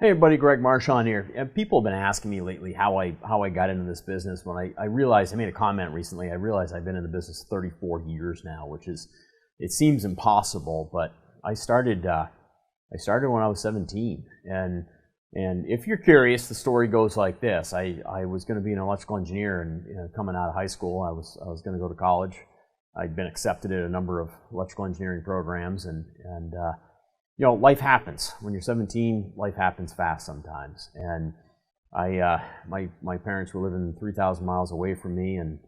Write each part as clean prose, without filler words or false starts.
Hey everybody, Greg Marchand here. And people have been asking me lately how I got into this business. When I realized, I made a comment recently, I realized I've been in the business 34 years now, which is, it seems impossible, but I started when I was 17. And if you're curious, the story goes like this. I was going to be an electrical engineer, and coming out of high school, I was going to go to college. I'd been accepted at a number of electrical engineering programs, and life happens. When you're 17, life happens fast sometimes. And my parents were living 3,000 miles away from me, and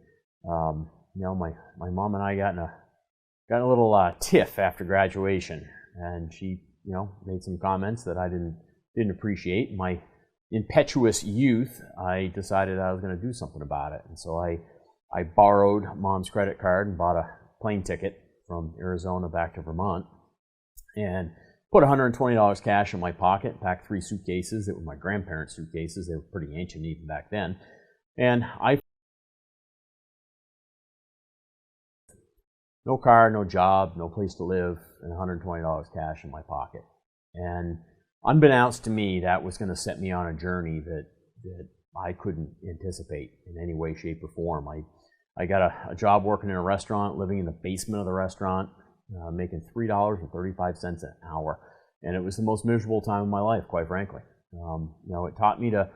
my mom and I got in a little tiff after graduation, and she made some comments that I didn't appreciate. In my impetuous youth, I decided I was going to do something about it, and so I borrowed mom's credit card and bought a plane ticket from Arizona back to Vermont, and put $120 cash in my pocket, packed 3 suitcases. That were my grandparents' suitcases. They were pretty ancient even back then. And no car, no job, no place to live, and $120 cash in my pocket. And unbeknownst to me, that was going to set me on a journey that I couldn't anticipate in any way, shape, or form. I got a job working in a restaurant, living in the basement of the restaurant, making $3.35 an hour, and it was the most miserable time of my life, quite frankly. It taught me to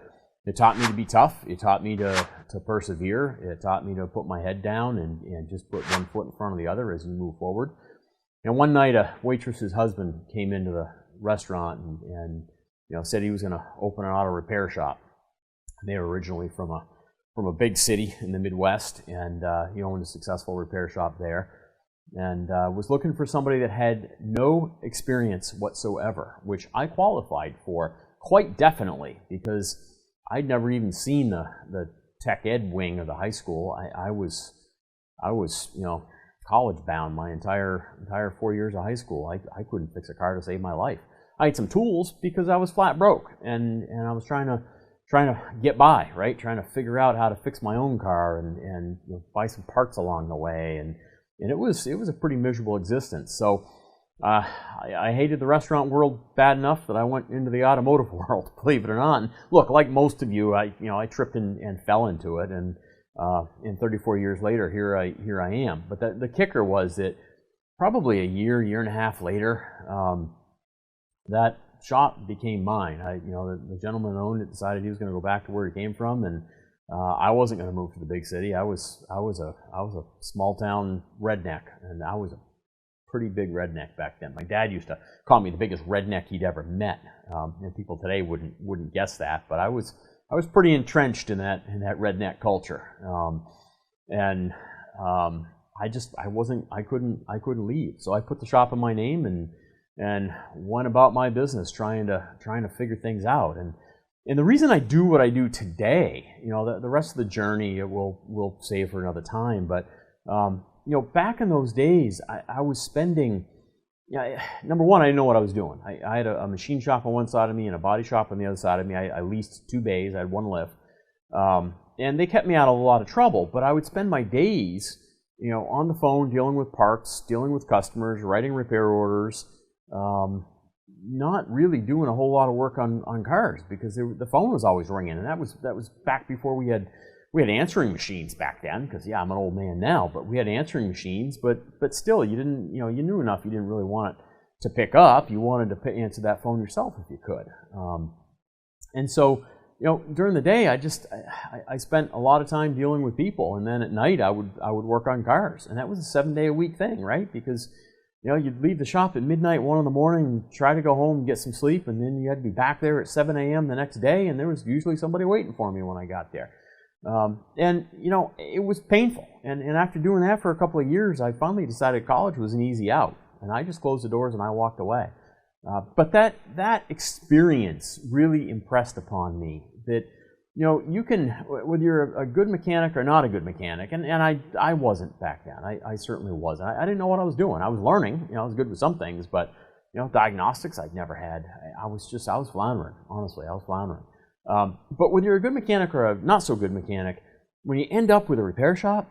be tough. It taught me to persevere. It taught me to put my head down and just put one foot in front of the other as you move forward. And one night, a waitress's husband came into the restaurant and said he was going to open an auto repair shop. They were originally from a big city in the Midwest, and he owned a successful repair shop there. And was looking for somebody that had no experience whatsoever, which I qualified for quite definitely, because I'd never even seen the tech ed wing of the high school. I was college bound my entire 4 years of high school. I couldn't fix a car to save my life. I had some tools because I was flat broke, and I was trying to get by, right? Trying to figure out how to fix my own car and buy some parts along the way, and it was a pretty miserable existence. So I hated the restaurant world bad enough that I went into the automotive world, believe it or not. And look, like most of you, I tripped and fell into it, and 34 years later, here I am. But the kicker was that probably a year and a half later, that shop became mine. The gentleman that owned it decided he was going to go back to where he came from, and I wasn't going to move to the big city. I was a small town redneck, and I was a pretty big redneck back then. My dad used to call me the biggest redneck he'd ever met. And people today wouldn't guess that, but I was pretty entrenched in that redneck culture. I couldn't leave. So I put the shop in my name and went about my business trying to figure things out. And the reason I do what I do today, the rest of the journey we'll save for another time. But back in those days, I was spending. Number one, I didn't know what I was doing. I had a machine shop on one side of me and a body shop on the other side of me. I leased 2 bays. I had 1 lift, and they kept me out of a lot of trouble. But I would spend my days, on the phone dealing with parts, dealing with customers, writing repair orders. Not really doing a whole lot of work on cars because the phone was always ringing, and that was back before we had answering machines back then. Because I'm an old man now, but we had answering machines. But still, you didn't you knew enough. You didn't really want it to pick up. You wanted to answer that phone yourself if you could. And so during the day, I spent a lot of time dealing with people, and then at night I would work on cars, and that was a 7-day-a-week thing, right? Because you'd leave the shop at midnight, 1 in the morning, try to go home and get some sleep, and then you had to be back there at 7 a.m. the next day, and there was usually somebody waiting for me when I got there. It was painful. And after doing that for a couple of years, I finally decided college was an easy out, and I just closed the doors and I walked away. But that experience really impressed upon me that you can, whether you're a good mechanic or not a good mechanic, and I wasn't back then. I certainly wasn't. I didn't know what I was doing. I was learning. I was good with some things, but diagnostics I'd never had. I was floundering. Honestly, I was floundering. But whether you're a good mechanic or a not so good mechanic, when you end up with a repair shop,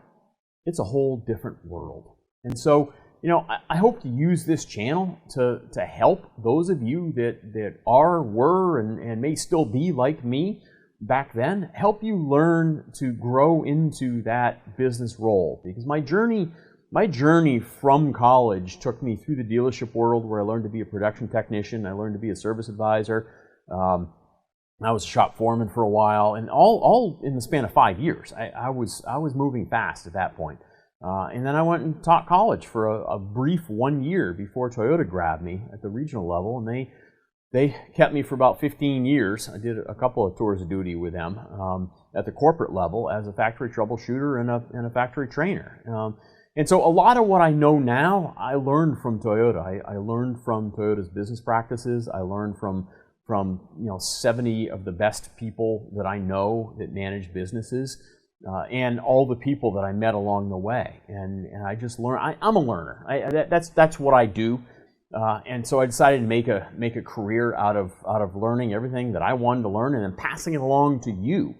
it's a whole different world. And so I hope to use this channel to help those of you that are, were, and may still be like me back then, help you learn to grow into that business role. Because my journey from college took me through the dealership world, where I learned to be a production technician, I learned to be a service advisor, I was a shop foreman for a while, and all in the span of 5 years. I was moving fast at that point. And then I went and taught college for a brief 1 year before Toyota grabbed me at the regional level, and they kept me for about 15 years. I did a couple of tours of duty with them at the corporate level as a factory troubleshooter and a factory trainer. And so a lot of what I know now, I learned from Toyota. I learned from Toyota's business practices. I learned from 70 of the best people that I know that manage businesses. And all the people that I met along the way, and I just learned. I'm a learner. That's what I do, and so I decided to make a career out of learning everything that I wanted to learn, and then passing it along to you,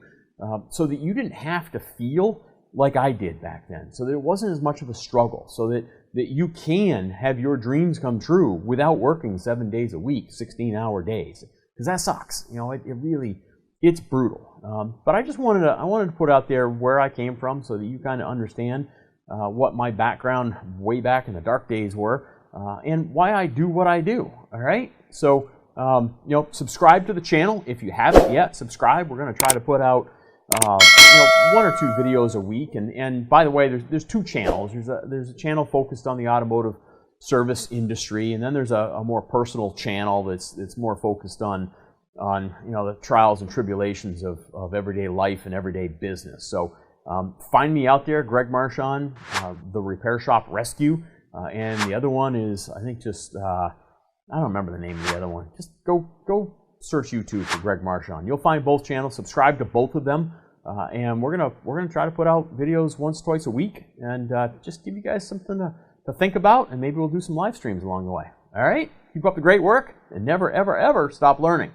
so that you didn't have to feel like I did back then. So that it wasn't as much of a struggle. So that you can have your dreams come true without working 7 days a week, 16-hour days, because that sucks. It's brutal. But I just wanted to put out there where I came from, so that you kind of understand what my background way back in the dark days were, and why I do what I do. All right. So subscribe to the channel if you haven't yet. Subscribe. We're going to try to put out 1 or 2 videos a week. And by the way, there's 2 channels. There's a channel focused on the automotive service industry, and then there's a more personal channel that's more focused on the trials and tribulations of everyday life and everyday business. So find me out there, Greg Marchand, the Repair Shop Rescue, and the other one is, I think, just I don't remember the name of the other one. Just go search YouTube for Greg Marchand. You'll find both channels. Subscribe to both of them, and we're gonna try to put out videos once, twice a week, and just give you guys something to think about, and maybe we'll do some live streams along the way. All right, keep up the great work, and never, ever, ever stop learning.